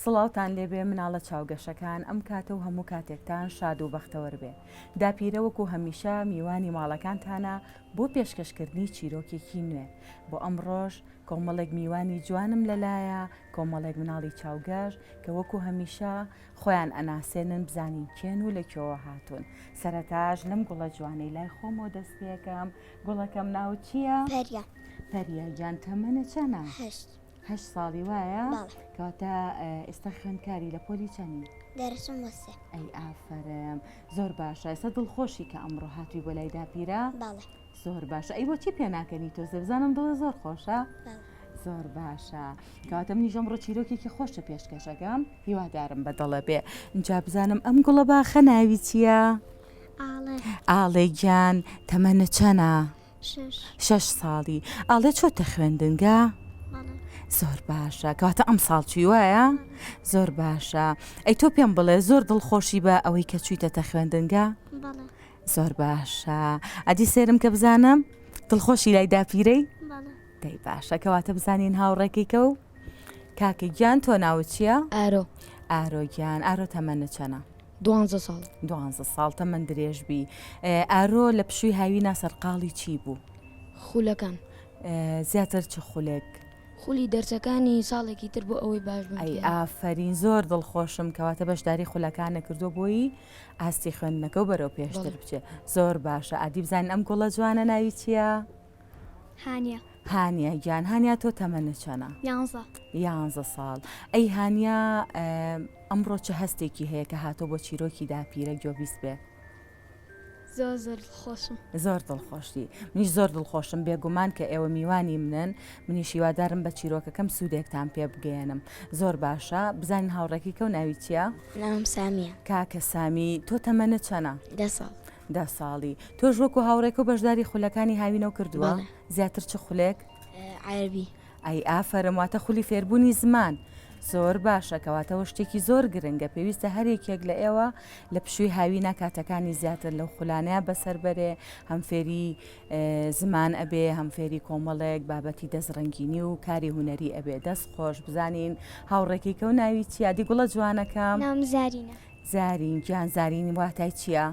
سڵاوتان لێبێ مناڵە چاوگەشەکان ئەم کاتە و هەموو کاتێکتان شاد و بەختەوەر بێ. داپیرە وەکو هەمیشە میوانی ماڵەکانتانە بۆ پێشکەشکردنی چیرۆکێکی نوێ. بۆ ئەمڕۆژ کۆمەڵێک میوانی جوانم لەلایە، کۆمەڵێک مناڵی چاوگەش کە وەکو هەمیشە خۆیان ئەناسێنن بزانین کێن و لەکوێوە هاتوون. سەرەتاش لەم گوڵە جوانەی لای خۆمەوە دەست پێکەم. گوڵەکەم ناو چییە؟ پەریا. پەریا گیان تەمەنە چەنە؟ 8 ساڵی وایە؟ کەواتە ئێستا خوێندکاری لە پۆلی چەندی؟ دەرسم وەسێ. ئەی ئافرم زۆر باشە. ئێستا دڵخۆشی کە ئەمڕۆ هاتووی بۆ لای داپیرە؟ باڵێ. زۆر باشە. ئەی بۆچی پێ ناکەنی تۆ بزانم دڵە زۆر خۆشە؟ زۆر باشە. کەواتە منیش ئەمڕۆ چیرۆکێکی خۆشە پێشکەشەکەم، هیوادارم بەدڵە بێ. اینجا بزانم ئەم گوڵە باخە ناوی چییە؟ ئاڵێ. ئاڵێ گیان تەمەنە چەنە؟ 6 ساڵی. ئاڵێ چۆتە خوێندنگە؟ زۆر باشە. کەواتە ئەم ساڵ چی وایە؟ زۆر باشە. ئەی تۆ پێم بڵێ زۆر دڵخۆشی بە ئەوەی کە چوویتەتە خوێندنگە؟ زۆر باشە. ئەدی سێرم کە بزانم دڵخۆشی لای داپیرەی؟ دەی باشە. کەواتە بزانین هاوڕێکیکە و کاکە گیان تۆ ناوت چییە؟ ئارۆ. ئارۆ گیان. ئارۆ تەمەنە چەنە؟ 12 ساڵ. 12 ساڵ تەمەن درێژبی. ئارۆ لە پشووی هاوینە سەرقاڵی چی بوو؟ خولەکان. زیاتر چ خولێک؟ خولی دەرسەکانی ساڵێکی تر بۆ ئەوەی باش بن. ئەی ئافرین زۆر دڵخۆشم کەواتە بەشداری خولەکانە کردو بۆی ئاستی خوێندنەکە و بەرەو پێشتر بچێ. زۆر باشە. ئادی بزانین ئەم گوڵە جوانە ناوی چییە؟ هانیە. هانیە گیان. هانیا تۆ تەمەنە چەنە؟ 11 ساڵ. ئەی هانیا ئەمڕۆ چه هەستێکی هەیە کە هاتۆ بۆ چیرۆکی داپیرە گوێبیست بێ؟ زۆر خۆشم. زۆر دڵخۆشی. منیش زۆر دڵخۆشم بێگومان کە ئێوە میوانی منن. منیش هیوادارم بە چیرۆکەکەم سوودێکتان پێ بگەێنم. زۆر باشە. بزانین هاوڕێکی کە و ناوی چییە؟ ناوم سامیە. کاکە سامی تۆ تەمەنە چەنە؟ 10 ساڵ. 10 ساڵی. تۆش وەکو هاوڕێک و بەشداری خولەکانی هاوینەوە کردووە؟ زیاتر چ خولێک؟ عەربی. ئەی ئافرم واتە خولی فێربوونی زمان. زۆر باشە. کەواتەوە شتێکی زۆر گرنگە. پێویستە هەرێکێک لە ئێوە لە پشووی هاوینە کاتەکانی زیاتر لەو خولانەیە بەسەر بەرێ، هەم فێری زمان ئەبێ، هەم فێری کۆمەڵێک بابەتی دەستڕەنگینی و کاری هوەری ئەبێ. دەست خۆش. بزانین هاوڕێکی کە و ناوی چییە؟ دی گوڵە جوانەکەم؟ ناوم زارینە. زارین گیان. زارینی واتای چییە؟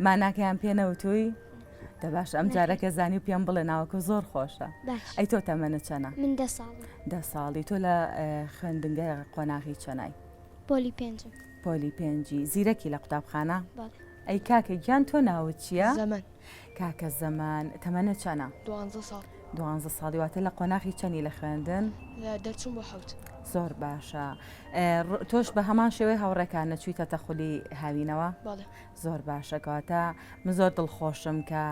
ماناکەیان پێ نەوتووی؟ دەباش ئەم جارەکە زانی و پێم بڵێ ناوەکە زۆر خۆشە. باش. ئەی تۆ تەمەنە چەنە؟ من 10 ساڵم. 10 ساڵی. تۆ لە خوێندنگە قۆناغی چەنای؟ پۆلی 5. پۆلی 5. زیرەکی لە قوتابخانە؟ باڵێ. ئەی کاکە گیان تۆ ناوت چییە؟ زەمن. کاکە زەمان تەمەنە چەنە؟ 12 ساڵ. 12 ساڵی. واتە لە قۆناغی چەندی لە خوێندن؟ دەرچوون بۆ 7. زۆر باشە. تۆش بە هەمان شێوەی هاوڕێکان نەچوویتەتە خولی هاوینەوە؟ باڵێ. زۆر باشە. کەواتە من زۆر دڵخۆشم کە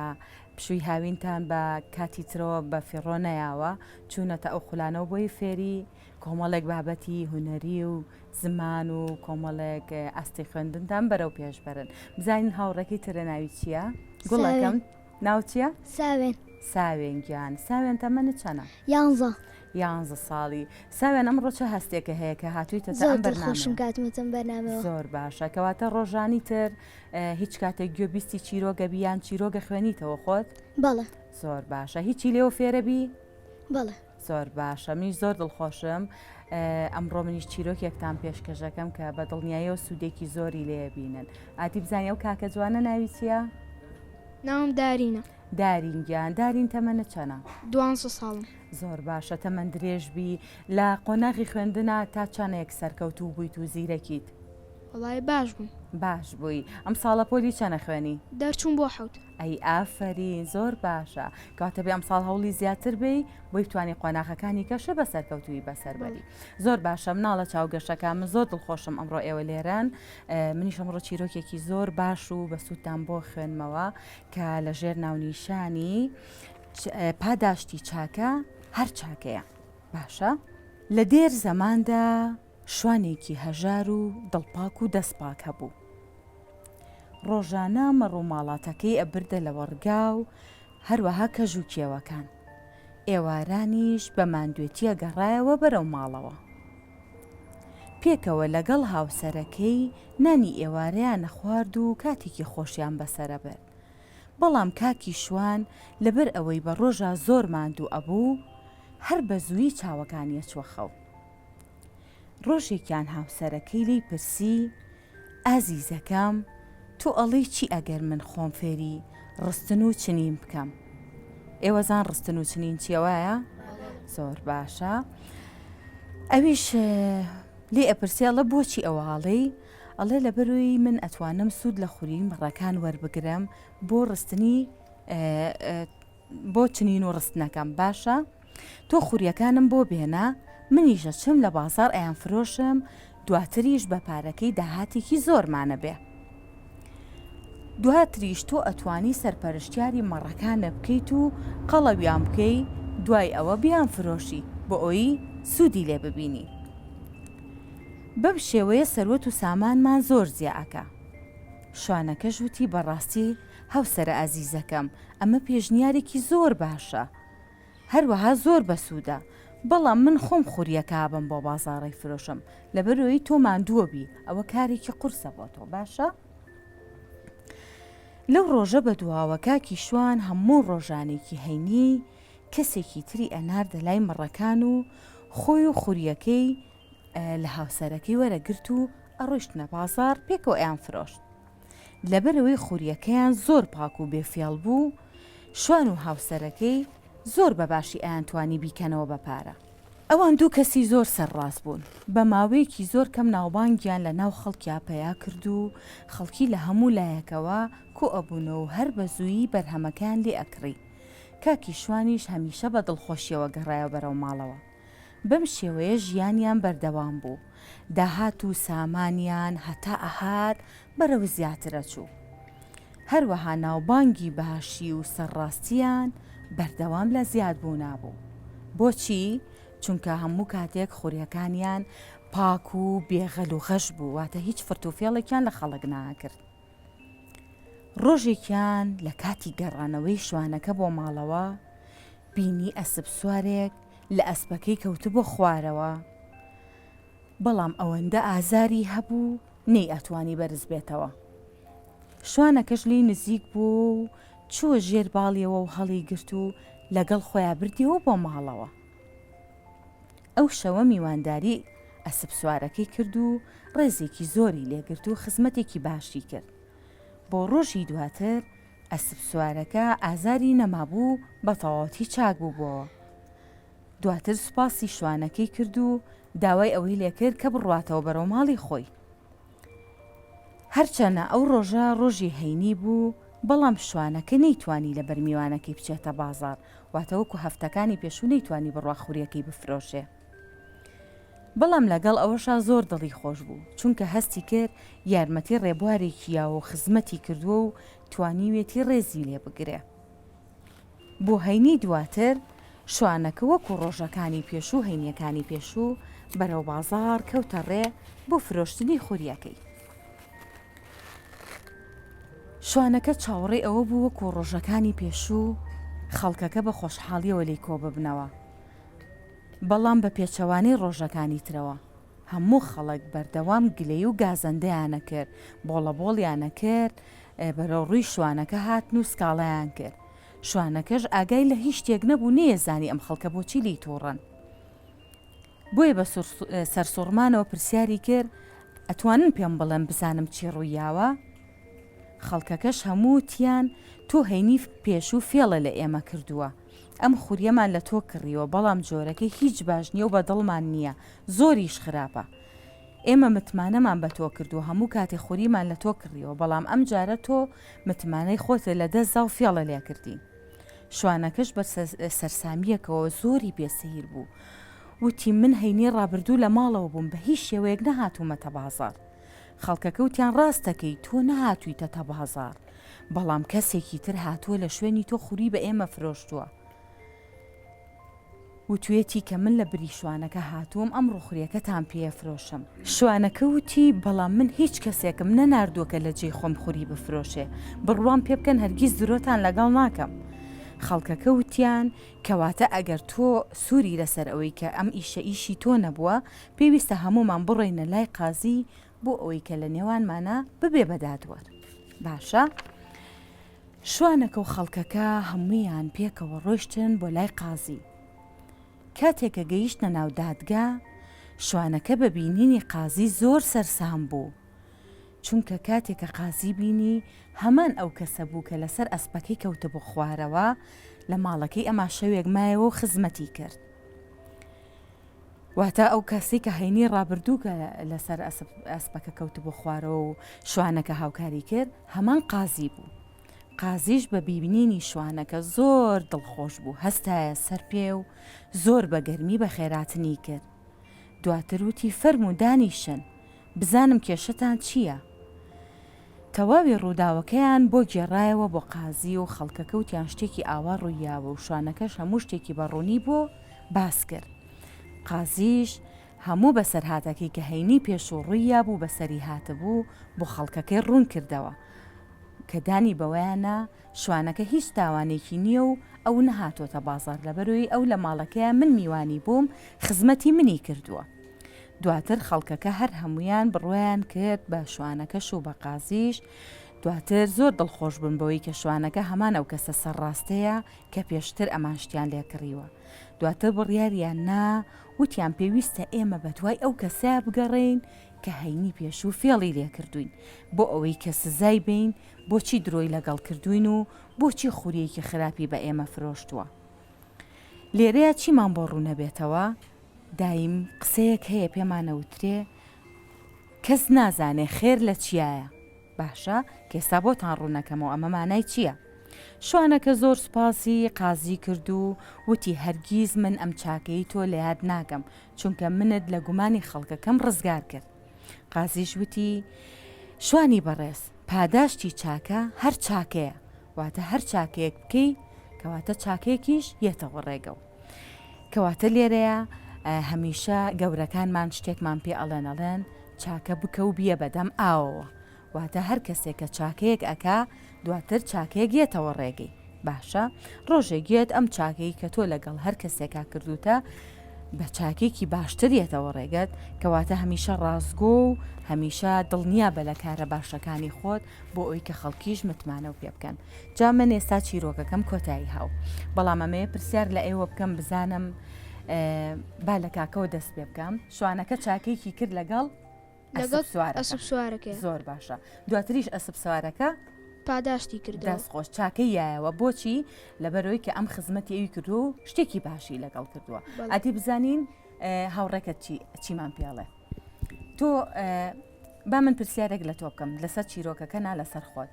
پشووی هاوینتان بە کاتی ترەوە بە فێڕۆ نەیاوە چوونەتە ئەو خولانەوە بۆی فێری کۆمەڵێک بابەتی هوەری و زمان و کۆمەڵێک ئاستی خوێندنتان بەرەو پێشبەرن. بزانین هاوڕێکی ترە ناوی چییە؟ گوڵەکەم ناو چییە؟ ساوێن. ساوێن گیان. ساوێن تەمەنە چەنە؟ 11 ساڵی. ساوێن ئەمڕۆ چه هەستێکە هەیە کە هاتوویتە ئەم بەرنامە؟ خۆشم کاتمەتەم بەرنامەوە. زۆر باشە. کەواتە ڕۆژانی تر هیچ کاتێک گوێبیستی چیرۆگە بیان چیرۆگە خوێنیتەوە خۆت؟ بەڵێ. زۆر باشە. هیچی لێوە فێرەبی؟ بەڵێ. زۆر باشە. منیش زۆر دڵخۆشم ئەمڕۆ منیش چیرۆکێکتان پێشکەشەکەم کە بە دڵنیاییەوە سوودێکی زۆری لێبینن. ئاتی بزانانی ئەو کاکە جوانە ناوی چییە؟ ناوم دارینە. دارین گیان. دارین تەمەنە چەنە؟ 12 ساڵم. زۆر باشە. تەمەند درێژبی. لە قۆناغی خوێندنە تا چانەیەک سەرکەوتوو بوویت و زیرەکیت؟ وڵای باش بووم. باش بووی. ئەم ساڵە پۆلی چەنە خوێنی؟ دەرچوون بۆ 7. ئەی ئافرین زۆر باشە. کاتە بێ ئەم ساڵ هەوڵی زیاتر بی بۆی بتوانانی قۆناغەکانی کەشە بە سەرکەوتوی بەسەربەری. زۆر باشە. مناڵە چاوگەشەکە من زۆر دڵخۆشم ئەمڕۆ ئێوە لێران. منیش ئەمڕۆ چیرۆکێکی زۆر باش و بە سوودتان بۆ خوێنمەوە کە لە ژێر ناونیشانی پاداشتی چاکە هەر چاکەیە. باشە. لە دێر زەماندا شوانێکی هەژار و دڵپاک و دەستپاک هەبوو. ڕۆژانە مەڕووماڵاتەکەی ئەبردە لە وەرگا و هەروەها کەژ و کێوەکان. ئێوارانیش بە ماندوێتیە گەڕایەوە بەرەو ماڵەوە. پێکەوە لەگەڵ هاوسەرەکەی نانی ئێوارەیان نەخوارد و کاتێکی خۆشیان بەسەرە برد. بەڵام کاکی شوان لەبەر ئەوەی بە ڕۆژە زۆر ماندوو ئەبوو هەر بە زووی چاوەکانی ئەچووە خەو. ڕۆژێکیان هاوسەرەکەی لی پرسی: ئازیزەکەم، تۆ ئەڵێی چی ئەگەر من خۆم فێری ڕستن و چنین بکەم؟ ئێوەزان ڕستن و چنین چیەوەیە؟ زۆر باشە. ئەویش لێ ئەپرسی ئەڵە بۆچی ئەوواڵی؟ ئەڵێ لەبەروی من ئەتوانم سوود لە خوری مڕەکان وەربگرم بۆ ڕستنی بۆ چنین و ڕستنەکەم. باشە، تۆ خوریەکانم بۆ بێنە، منیشە چم لە بازار ئەیان فرۆشم، دواتریش بە پارەکەی داهاتێکی زۆرمانە بێ. دواتریش تۆ ئەتوانی سەرپەرشتیاری مەڕەکانە بکەیت و قەڵەویان بکەی، دوای ئەوە بیان فرۆشی بۆ ئەوی سوودی لێ ببینی. بەم شێوەیە سەروەت و سامانمان زۆر زیاکە. شوانەکەش وتی: بەڕاستی هاوسەرە ئازیزەکەم، ئەمە پێشنیارێکی زۆر باشە، هەروەها زۆر بەسوودە، بەڵام من خۆم خوریەکە بم بۆ بازاڕی فرۆشم، لەبەرەوەی تۆ ماندووە بی، ئەوە کارێکی قورسە بۆ تۆ. باشە؟ لەو ڕۆژە بە دواوە کاکی شوان هەموو ڕۆژانێکی هەینی کەسێکی تری ئەناردە لای مڕەکان و خۆی و خوریەکەی لە هاوسەرەکەی وەرەگرت و ئەڕۆیشتنە بازار پێکەوە ئەیان فرۆشت. لەبەرەوەی خوریەکەیان زۆر پاک و بێفێڵ بوو، شوان و هاوسەرەکەی زۆر بەباشی ئەیان توانی بیکەنەوە بە پارە. ئەوان دوو کەسی زۆر سەرڕاست بوون، بە ماوەیەکی زۆر کەم ناوبانگیان لە ناو خەڵکیا پەیا کرد و خەڵکی لە هەموو لایەکەوە کۆ ئەبوونەوە و هەر بە زوویی بەرهەمەکان لێ ئەکڕی. کاکی شوانیش هەمیشە بە دڵخۆشیەوە گەڕایە بەرەو ماڵەوە. بەم شێوەیە ژیانیان بەردەوام بوو، داهات و سامانیان هەتا ئەهات بەرەو زیاترە چوو. هەروەها ناوبانگی باشی و سەرڕاستیان بەردەوام لە زیاد بوو نابوو. بۆچی؟ چونکە هەموو کاتێک خوریەکانیان پاک و بێغەل و غەش بوو، واتە هیچ فرتوفێڵێکیان لە خەڵک ناکرد. ڕۆژێکیان لە کاتی گەڕانەوەی شوانەکە بۆ ماڵەوە بینی ئەسپ سوارێک لە ئەسپەکەی کەوتە بۆ خوارەوە، بەڵام ئەوەندە ئازاری هەبوو نەی ئەتوانی بەرز بێتەوە. شوانەکەش لی نزیک بوو و چووە ژێر باڵیەوە و هەڵی گرت و لەگەڵ خۆیان بردیەوە بۆ ماڵەوە. ئەو شەوە میوانداری ئەسپ سوارەکەی کرد و ڕێزێکی زۆری لێگرت و خزمەتێکی باشی کرد. بۆ ڕۆژی دواتر ئەسپ سوارەکە ئازاری نەمابوو، بە تەواوەتی چاک بوو بۆەوە. دواتر سوپاسی شوانەکەی کرد و داوای ئەوەی لێکرد کە بڕواتەوە بەرەو ماڵی خۆی. هەرچەنە ئەو ڕۆژە ڕۆژی هەینی بوو، بەڵام شوانەکە نەیتوانی لە بەرمیوانەکەی بچێتە بازار، واتەوەکو هەفتەکانی پێشوو نەیتوانی بڕوا خوریەکەی بفرۆشێ. بەڵام لەگەڵ ئەوەشا زۆر دڵی خۆش بوو، چونکە هەستی کرد یارمەتی ڕێبوارێکیاوە و خزمەتی کردووە و توانیوێتی ڕێزی لێ بگرێ. بۆ هەینی دواتر شوانەکە وەکو ڕۆژەکانی پێشوو هەینیەکانی پێشوو بەرەو بازار کەوتە ڕێ بۆ فرۆشتنی خوریەکەی. شوانەکە چاوەڕێی ئەوە بوو وەکو ڕۆژەکانی پێشوو خەڵکەکە بە خۆشحاڵیەوە لێی کۆ ببنەوە، بەڵام بە پێچەوانەی ڕۆژەکانی ترەوە هەموو خەڵک بەردەوام گلەی و گازەندەیانە کرد، بۆڵەبۆڵیانە کرد، بەرەو ڕووی شوانەکە هاتن و سکاڵەیان کرد. شوانەکەش ئاگای لە هیچ شتێک نەبوو، نێزانی ئەم خەڵکە بۆچی لی تووڕن. بۆیە بە سەرسوڕمانەوە پرسیاری کرد: ئەتوانن پێم بڵێن بزانم چی ڕوویاوە؟ خەڵکەکەش هەموو تیان: تۆ هەینی پێشوو فێڵە لە ئێمە کردووە، ئەم خوریەمان لە تۆ کڕیەوە، بەڵام جۆرەکەی هیچ باش نییە و بە دڵمان نییە، زۆریش خراپە. ئێمە متمانەمان بە تۆ کردو، هەموو کاتێ خوریمان لە تۆ کڕیەوە، بەڵام ئەم جارە تۆ متمانەی خۆتە لە دەستدا و فێڵە لێ کردی. شوانەکەش بە سەرسامیەکەوە زۆری بێسەیر بوو، وتی: من هەینی ڕابردوو لە ماڵەوە بووم، بە هیچ شێوەیەک نەهاتوومەتە بازار. خەڵکەکە وتیان: ڕاستەکەی، تۆ نەهاتوویتە بازار، بەڵام کەسێکی تر هاتووە لە شوێنی تۆ خوری بە ئێمە فرۆشتووە. وتوێتی کە من لە بری شوانەکە هاتووم ئەمڕۆ خوریەکەتان پێفرۆشم. شوانەکە وتی: بەڵام من هیچ کەسێکم نەناردووە لە جێی خۆم خوری بفرۆشێ، بڕوام پێ بکەن هەرگیز درۆتان لەگەڵ ناکەم. خەڵکەکە وتیان: کەواتە ئەگەر تۆ سووری لەسەر ئەوەی کە ئەم ئیشە ئیشی تۆ نەبووە، پێویستە هەمومان بڕۆینە لای قازی بۆ ئەوەی کە لە نێوانمانە ببێ بەدادوەر. باشە؟ شوانەکە و خەڵکەکە هەمویان پێکەوە ڕۆیشتن بۆ لای قازی. کاتێکە گەیشتە ناو دادگا شوانەکە بە بینینی قازی زۆر سەرسام بوو، چونکە کاتێکە قازی بینی هەمان ئەو کەسە بوو کە لەسەر ئەسپەکەی کەوتە بۆ خوارەوە لە ماڵەکەی ئەما شەوێک مایەوە و خزمەتی کرد. واتە ئەو کەسی کە هەینی ڕابردوو کە لەسەر ئەسپەکە کەوت بۆ خوارەوە و شوانەکە هاوکاری کرد هەمان قازی بوو. قازیش بە بیبینینی شوانەکە زۆر دڵخۆش بوو، هەستایە سەر پێ و زۆر بە گەرمی بە خێراتنی کرد. دواتر وتی فەرموو دانیشن بزانم کێشتان چییە؟ تەواوی ڕووداوەکەیان بۆ گێڕایەوە بۆ قازی و خەڵکەکە وتیان شتێکی ئاوا ڕوویاوە و شوانەکەش هەموو شتێکی بەڕوونی بۆ باس کرد. قازیش هەموو بەسەرهاتەکەی کە هەینی پێش و ڕوویە بوو بەسەری هاتەبوو بۆ خەڵکەکەی ڕوون کردەوە کە دانی بەوەیانە شوانەکە هیچ تاوانێکی نییە و ئەو نەهاتۆتە بازار لەبەرەوەی ئەو لە ماڵەکەیە من میوانی بووم خزمەتی منی کردووە. دواتر خەڵکەکە هەر هەمویان بڕوایان کرد بە شوانەکەش و بە قازیش. دواتر زۆر دڵخۆش بوون بەوەی کە شوانەکە هەمان ئەو کەسە سەرڕاستەیە کە پێشتر ئەمان شتیان لێکڕیوە. دواتر بڕیاریان نا وتیان پێویستە ئێمە بە دوای ئەو کەسە بگەڕین کە هەینی پێش و فێڵی لێکردوین بۆ ئەوەی کە سزای بین بۆچی درۆی لەگەڵ کردوین و بۆچی خوریەکی خراپی بە ئێمە فرۆشتووە. لێرەیە چیمان بۆ ڕوو نەبێتەوە؟ دایم قسەیەک هەیە پێمانەوترێ کەس نازانێ خێر لە چیایە. باشە کێستا بۆتان ڕوونەکەمەوە ئەمە مانای چییە؟ شوانەکە زۆر سوپاسی قازی کرد و وتی هەرگیز من ئەم چاکەی تۆ لە یاد ناکەم چونکە منت لە گومانی خەڵکەکەم ڕزگار کرد. قازیش وتی شوانی بەڕێز پاداشتی چاکە هەر چاکەیە، واتە هەر چاکەیەک بکەی کەواتە چاکەیەکیش یێتەوە ڕێگەو. کەواتە لێرەیە هەمیشە گەورەکانمان شتێکمان پێ ئەڵێن چاکە بکە و بیە بەدەم ئاوەوە، واتە هەر کەسێک کە چاکەیەک ئەکا دواتر چاکەیەک یێتەوە ڕێگەی. باشە ڕۆژێکیت ئەم چاکەی کە تۆ لەگەڵ هەر کەسێکا کردوتە بە چاکێکی باشتر یێتەوە ڕێگەت، کەواتە هەمیشە ڕازگۆ و هەمیشە دڵنیا بە لە کارە باشەکانی خۆت بۆ ئەوی کە خەڵکیش متمانە و پێ بکەن. جا من ئێستا چیرۆکەکەم کۆتایی هاو بەڵام ئەمەیە پرسیار لە ئێوە بکەم بزانم با لە کاکەوە دەست پێ بکەم. شوانەکە چاکەیەکی کرد لەگەڵ ئەسب سوارەکە زۆر باشە. دواتریش ئەسب سوارەکە پاداشتی کردو دەستخۆش چاکەی یایەوە بۆچی لەبەرەوەی کە ئەم خزمەتی ئەوی کردو و شتێکی باشی لەگەڵ کردووە. ئەدی بزانین هاوڕێکت چیمان پێڵێ. تۆ با من پرسیارێک لە تۆ بکەم لەسەر چیرۆکەکە نا لەسەر خۆت.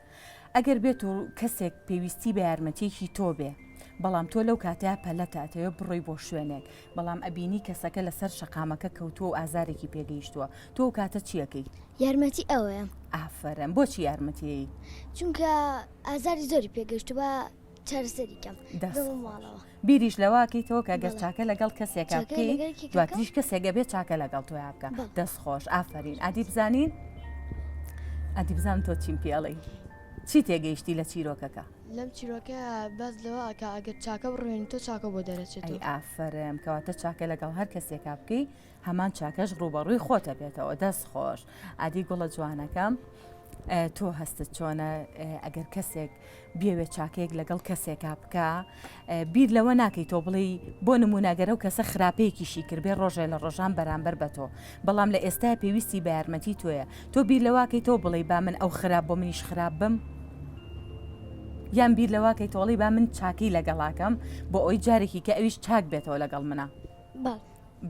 ئەگەر بێت و کەسێک پێویستی بە یارمەتیەکی تۆ بێ بەڵام تۆ لەو کاتەیە پەلەتاتەوە بڕۆی بۆ شوێنێک بەڵام ئەبینی کەسەکە لەسەر شەقامەکە کەوتووە و ئازارێکی پێگەیشتووە تۆ کاتە چیەکەی؟ یارمەتی ئەوەیە. ئافرەن بۆچی یارمەتی؟ چونکە ئازاری زۆری پێگەشتو بە چارەسەریکەم ماڵەوە. بیریش لەواکەیتەوە کە گەر چاکە لەگەڵ کەسێکا بکەی دواتریش کەسێکە بێت چاکە لەگەڵ تۆ بکە. دەستخۆش ئافرین. ئادی بزانین ئەدی بزان تۆ چیم پێڵی چی تێگەیشتی لە چیرۆکەکە؟ لەم چیرۆکە باز لەوە کە ئەگەر چاکە بڕێن تۆ چاکە بۆ دەرەچێت. ئافرم کەواتە چاکە لەگەڵ هەر کەسێکا بکەی هەمان چاکەش ڕوبەڕووی خۆتە بێتەوە. دەست خۆش. ئادی گوڵە جوانەکەم تۆ هەستت چۆنە ئەگەر کەسێک بێوێت چاکەیەک لەگەڵ کەسێکا بکە بیر لەوە ناکەی تۆ بڵێ بۆ نمونەگەرە و کەسە خراپەیەکیشی کردبێ ڕۆژێ لە ڕۆژان بەرامبەر بە تۆ بەڵام لە ئێستا پێویستی بە یارمەتی تۆیە. تۆ بیر لەواکەی تۆ بڵێ با من ئەو خراپ بۆ منیش خراپ بم یان بیر لەواکەی تۆڵی با من چاکی لەگەڵاکەم بۆ ئەوی جارێکی کە ئەویش چاک بێتەوە لەگەڵ منە.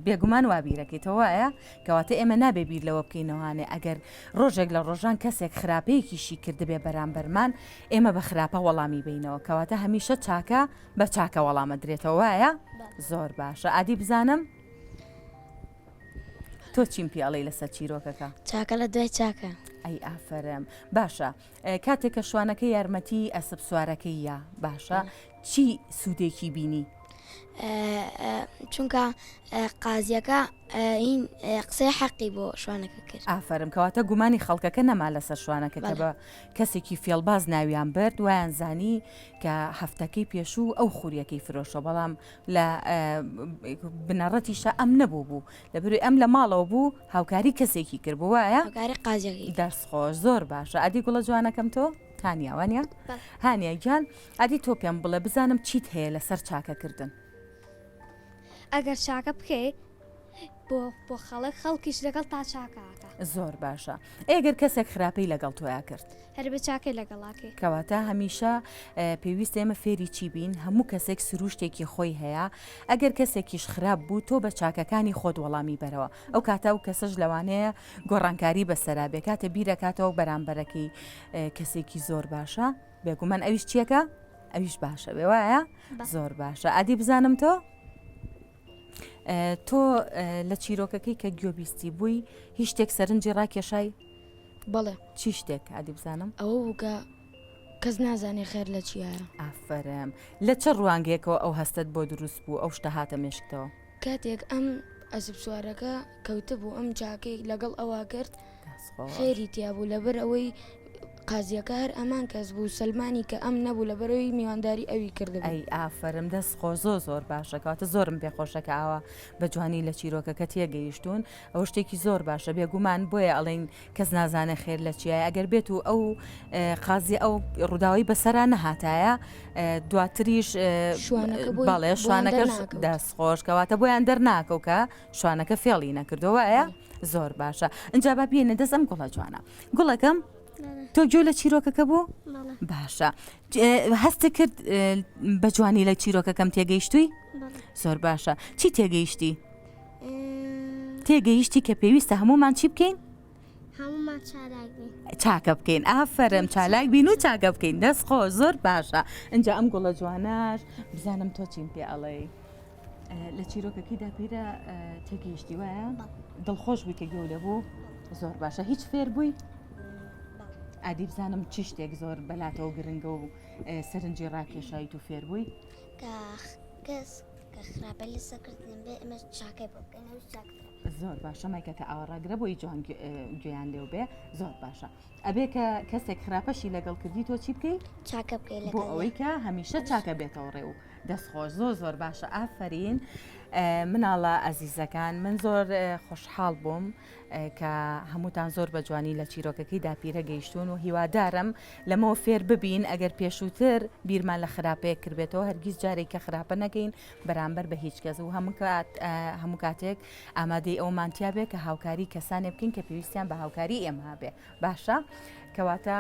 بێگومان وابیرەکەیتەوە وایە کەواتە ئێمە نابێ بیر لەوە بکەینەوەانێ ئەگەر ڕۆژێک لە ڕۆژان کەسێک خراپەیەکیشی کردبێ بەرامبەرمان ئێمە بە خراپە وەڵامی بینەوە کەواتە هەمیشە چاکە بە چاکە وەڵامە درێتەوە وایە. زۆر باشە. ئادی بزانم تۆ چیم پیاڵی لەسەر چیرۆکەکە؟ چاکە لە دوای چاکە. ئەی ئافرم. باشە کاتێکە شوانەکە یارمەتی ئەسب سوارەکەیە باشە چی سوودێکی بینی؟ چونکە قازیەکە این قسەی حەقی بۆ شوانەکە کرد. ئافرم کەواتە گومانی خەڵکەکە نەما لەسەر شوانەکە کە بە کەسێکی فێڵباز ناویان برد وایان زانی کە هەفتەکەی پێشوو ئەو خوریەکەی فرۆشە بەڵام لە بنەڕەتیشە ئەم نەبوو بوو لەبەروی ئەم لە ماڵەوە بوو هاوکاری کەسێکی کرد بوو وایە هاوکاری قازیەکەی. دەستخۆش. زۆر باشە. ئەدی گوڵە جوانەکەم تۆ هانیاوانە هانیە گیان ئەدی تۆ پێم بڵێ بزانم چیت هەیە لەسەر چاکەکردن؟ ئەگەر چاکە بکەی بۆ خەڵکیش لەگەڵ تا چاکاکە زۆر باشە ئەگەر کەسێک خراپەی لەگەڵ تۆیا کرد هەر بە چاکەی لەگەڵاکەی کەواتە هەمیشە پێویست ئێمە فێری چی بین هەموو کەسێک سروشتێکی خۆی هەیە ئەگەر کەسێکیش خراپ بوو تۆ بە چاکەکانی خۆت وەڵامی بەرەوە ئەو کاتە و کەسەش لەوانەیە گۆڕانکاری بەسەرا بێ کاتە بیرەکاتەوە بەرامبەرەکەی کەسێکی زۆر باشە بێگومان ئەویش چیەکە ئەویش باشە بێ وایە زۆر باشە ئادی بزانم تۆ لە چیرۆکەکەی کە گوێبیستی بووی هیچ شتێک سەرنجی ڕاکێشای بەڵێ چی شتێک ئادی بزانم ئەوە بووکە کەس نازانێ خێر لە چیایە ئافرم لە چه ڕوانگەیەکەوە ئەو هەستت بۆ دروست بوو ئەو شتە هاتە مێشکتەوە کاتێک ئەم ئەسب سوارەکە کەوتە بوو ئەم چاکەی لەگەڵ ئەوە کرد خێری تیا بوو لەبەر ئەوەی قازیەکە هەر ئەمان کەس بوو سلمانی کە ئەم نەبوو لەبەرەوەی میوانداری ئەوی کردبوو ئەی ئافرم دەست خۆ زۆر باشەکەواتە زۆرم پێخۆشەکە ئاوە بە جوانی لە چیرۆکەکە تێگەیشتون ئەو شتێکی زۆر باشە بێگومان بۆیە ئەڵێن کەس نازانە خێر لە چیایە ئەگەر بێت و ئەو قازی ئەو ڕووداوی بەسەرا نەهاتایە دواتریش بەڵێ شوانەکە دەستخۆش کەواتە بۆیان دەرناکەوکە شوانەکە فێڵی نەکردەوەیە زۆر باشە ئەجا بە بێنە دەستم گوڵە جوانە گوڵەکەم تۆ گوێ لە چیرۆکەکە بوو باشە هەست کرد بە جوانی لە چیرۆکەکەم تێگەیشتووی زۆر باشە چی تێگەیشتی تێگەیشتی کە پێویستە هەمومان چی بکەین چاکە بکەین ئافرم چالاک بین و چاکە بکەین دەست خۆ زۆر باشە اینجا ئەم گوڵە جواناش بزانم تۆ چیم پێ ئەڵێ لە چیرۆکەکەیدا پێرە تێگەیشتی وایە دڵخۆش بووی کە گوێ لەبوو زۆر باشە هیچ فێر بووی ئادی بزانم چی شتێک زۆر بەلاتەوە گرنگە و سەرنجی ڕاکێشایی و فێر بووی کەس کە خراپە لە سەکردن بێ ئەمە چاکەی بۆ بکەین ئەوش چاکترە زۆر باشە مایکەکە ئاوەڕاگرە بۆی جوان گوێیان لێو بێ زۆر باشە ئەبێ کە کەسێک خراپەشی لەگەڵ کردی تۆ چی بکەیت چاکە بکەی بۆ ئەوەی کە هەمیشە چاکە بێتەوە ڕێ و دەستخۆش زۆر باشە ئافرین مناڵە ئەزیزەکان من زۆر خۆشحاڵ بووم کە هەمووتان زۆر بە جوانی لە چیرۆکەکەی داپیرە گەیشتون و هیوادارم لەمەوە فێر ببین ئەگەر پێشووتر بیرمان لە خراپەیە کردبێتەوە هەرگیز جارێک کە خراپە نەکەین بەرامبەر بە هیچ کەس و هەموو کاتێک ئامادەی ئەومانتیا بێ کە هاوکاری کەسانێ بکەین کە پێویستیان بە هاوکاری ئێمە بێ باشە کەواتە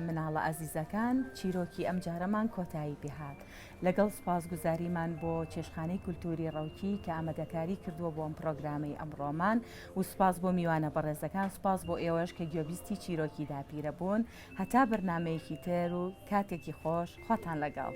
مناڵە ئازیزەکان چیرۆکی ئەم جارەمان کۆتایی پێهات لەگەڵ سپاسگوزاریمان بۆ چێشخانەی کولتوری ڕەوکی کە ئامادەکاری کردووە بۆ ئەم پرۆگرامی ئەمڕۆمان و سپاس بۆ میوانە بەڕێزەکان سپاس بۆ ئێوەش کە گوێبیستی چیرۆکی داپیرە بوون هەتا بەرنامەیەکی تر و کاتێکی خۆش خۆتان لەگەڵ.